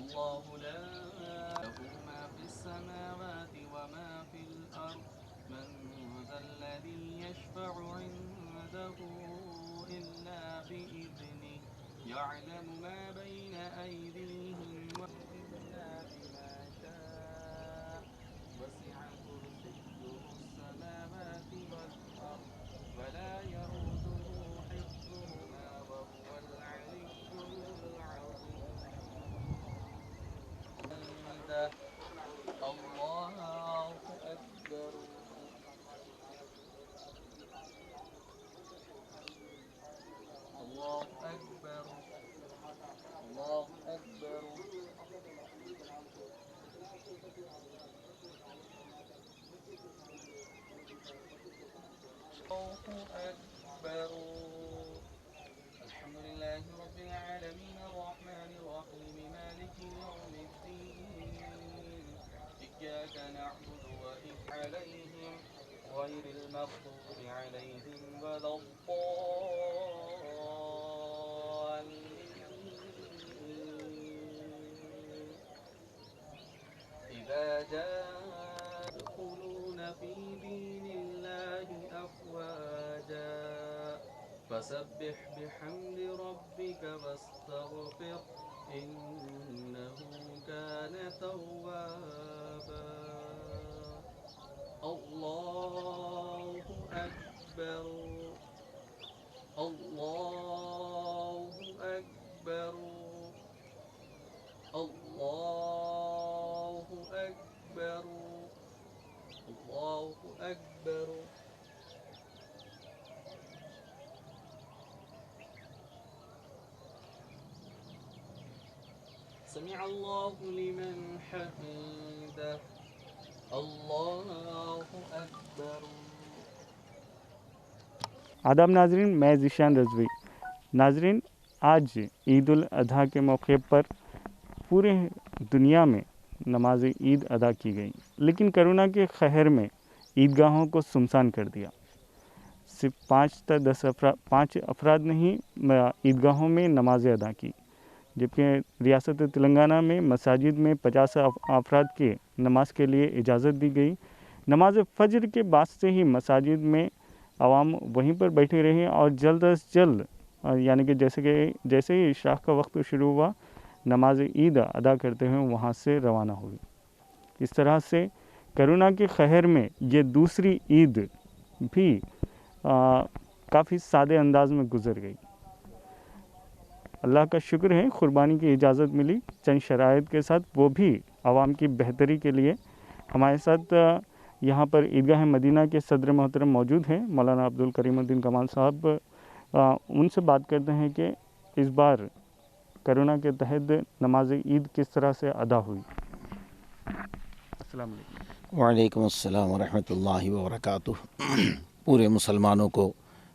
الله لا له ما في السماوات وما في الأرض من ذا الذي يشفع عنده إلا بإذنه يعلم ما بين أيديهم إلا بما شاء وسع كرسيه السماوات والأرض ولا يئوده حفظهما وهو العلي العظيم الله أكبر الله أكبر الله أكبر الله أكبر الحمد لله رب العالمين الرحمن الرحيم مالك يوم الدين إياك نعبد وإياك عليهم غير المغضوب عليهم ولا الضالين إذا جاء يدخلون في دين الله أفواجا فسبح بحمد ربك واستغفر إنه كان توابا الله أكبر الله أكبر الله أكبر الله أكبر سمع الله لمن حمده الله أكبر आदाब नाजरीन, मैं ज़ीशान रज़वी। नाजरीन, आज ईद उल अधा के मौके पर पूरे दुनिया में नमाज ईद अदा की गई, लेकिन कोरोना के कहर में ईदगाहों को सुनसान कर दिया। सिर्फ 5 अफराद ने ही ईदगाहों में नमाज़ें अदा की, जबकि रियासत तेलंगाना में मसाजिद में 50 अफराद के नमाज के लिए इजाज़त दी गई। नमाज फ़जर के बाद से ही मसाजिद में आवाम वहीं पर बैठे रहे और जल्द अज जल्द यानी कि जैसे ही इशा का वक्त शुरू हुआ, नमाज ईद अदा करते हुए वहाँ से रवाना हुई। इस तरह से कोरोना के कहर में ये दूसरी ईद भी काफ़ी सादे अंदाज में गुज़र गई। अल्लाह का शुक्र है, क़ुरबानी की इजाज़त मिली चंद शराइत के साथ, वो भी आवाम की बेहतरी के लिए। हमारे साथ यहाँ पर ईदगाह मदीना के सदर मोहतरम मौजूद हैं, मौलाना अब्दुल करीमुद्दीन कमाल साहब। उनसे बात करते हैं कि इस बार कोरोना के तहत नमाज ईद किस तरह से अदा हुई। अस्सलाम वालेकुम। वालेकुम अस्सलाम व रहमतुल्लाहि व बरकातुहू। पूरे मुसलमानों को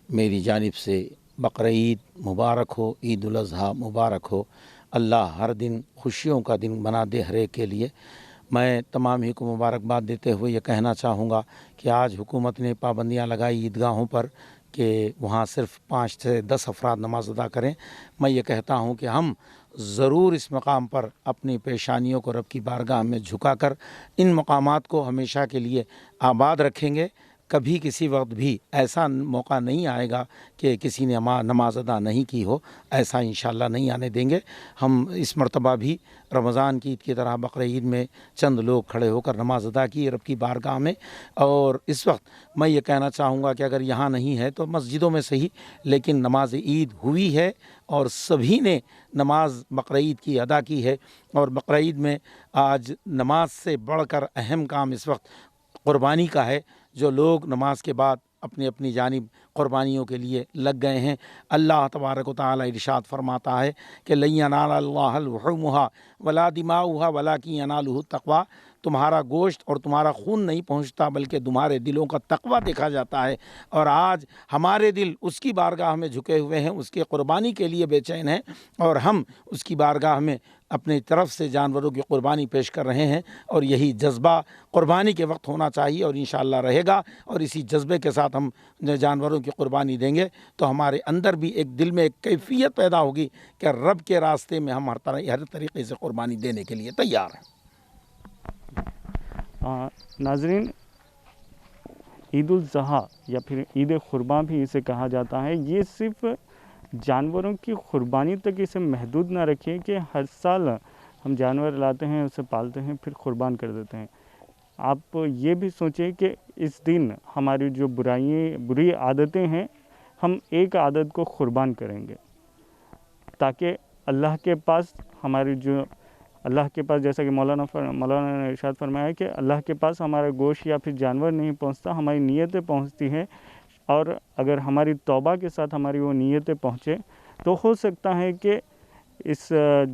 मेरी जानिब से बकरीद मुबारक हो, ईद उल अज़हा मुबारक हो। अल्लाह हर दिन खुशियों का दिन बना दे हर एक के लिए। मैं तमाम ही को मुबारकबाद देते हुए ये कहना चाहूँगा कि आज हुकूमत ने पाबंदियाँ लगाई ईदगाहों पर कि वहाँ सिर्फ 5 से 10 अफराद नमाज अदा करें। मैं ये कहता हूँ कि हम ज़रूर इस मकाम पर अपनी पेशानियों को रब की बारगाह में झुकाकर इन मकामात को हमेशा के लिए आबाद रखेंगे। कभी किसी वक्त भी ऐसा मौका नहीं आएगा कि किसी ने नमाज अदा नहीं की हो, ऐसा इंशाअल्लाह नहीं आने देंगे। हम इस मर्तबा भी रमज़ान की ईद की तरह बकरीद में चंद लोग खड़े होकर नमाज अदा की रब की बारगाह में। और इस वक्त मैं ये कहना चाहूँगा कि अगर यहाँ नहीं है तो मस्जिदों में सही, लेकिन नमाज ईद हुई है और सभी ने नमाज बकरीद की अदा की है। और बकरीद में आज नमाज से बढ़कर अहम काम इस वक्त क़ुरबानी का है। जो लोग नमाज के बाद अपनी अपनी जानिब क़ुरबानियों के लिए लग गए हैं। अल्लाह तबारक व तआला इरशाद फरमाता है कि लन यनालल्लाहु लुहुमुहा वला दिमाउहा वलाकिन यनालुहु तक़वा। तुम्हारा गोश्त और तुम्हारा खून नहीं पहुँचता, बल्कि तुम्हारे दिलों का तक़वा देखा जाता है। और आज हमारे दिल उसकी बारगाह में झुके हुए हैं, उसके क़ुरबानी के लिए बेचैन हैं, और हम उसकी बारगाह में अपनी तरफ से जानवरों की क़ुरबानी पेश कर रहे हैं और यही जज्बा क़ुरबानी के वक्त होना चाहिए और इंशाअल्लाह रहेगा। और इसी जज्बे के साथ हम जानवरों की क़ुरबानी देंगे तो हमारे अंदर भी एक दिल में एक कैफियत पैदा होगी कि रब के रास्ते में हम हर तरीक़े से क़ुरबानी देने के लिए तैयार हैं। नाज़रीन, ईद उल ज़ुहा या फिर ईद क़ुरबान भी इसे कहा जाता है। ये सिर्फ़ जानवरों की क़ुरबानी तक इसे महदूद ना रखिए कि हर साल हम जानवर लाते हैं, उसे पालते हैं, फिर क़ुरबान कर देते हैं। आप ये भी सोचें कि इस दिन हमारी जो बुरी आदतें हैं, हम एक आदत को क़ुरबान करेंगे ताकि अल्लाह के पास जैसा कि मौलाना ने इरशाद फरमाया कि अल्लाह के पास हमारा गोश्त या फिर जानवर नहीं पहुंचता, हमारी नीयतें पहुंचती हैं। और अगर हमारी तौबा के साथ हमारी वो नीयतें पहुँचे तो हो सकता है कि इस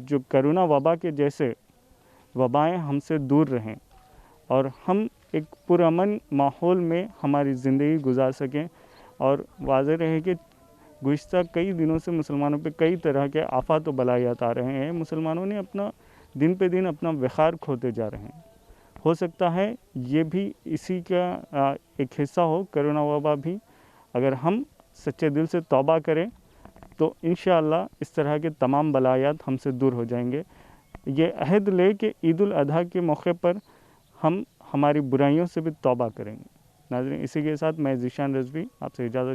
जो करोना वबा के जैसे वबाएँ हमसे दूर रहें और हम एक पुरअमन माहौल में हमारी ज़िंदगी गुजार सकें। और वाज़ेह रहे कि गुज़िश्ता कई दिनों से मुसलमानों पे कई तरह के आफ़ात व बलायात आ रहे हैं। मुसलमानों ने अपना दिन पे दिन अपना वक़ार खोते जा रहे हैं। हो सकता है ये भी इसी का एक हिस्सा हो, करोना वबा भी। अगर हम सच्चे दिल से तौबा करें तो इंशाअल्लाह इस तरह के तमाम बलायात हमसे दूर हो जाएंगे। ये अहद ले कि ईद उल अज़हा के मौके पर हम हमारी बुराइयों से भी तौबा करेंगे। नाज़रीन, इसी के साथ मैं ज़ीशान रज़वी आपसे इजाज़त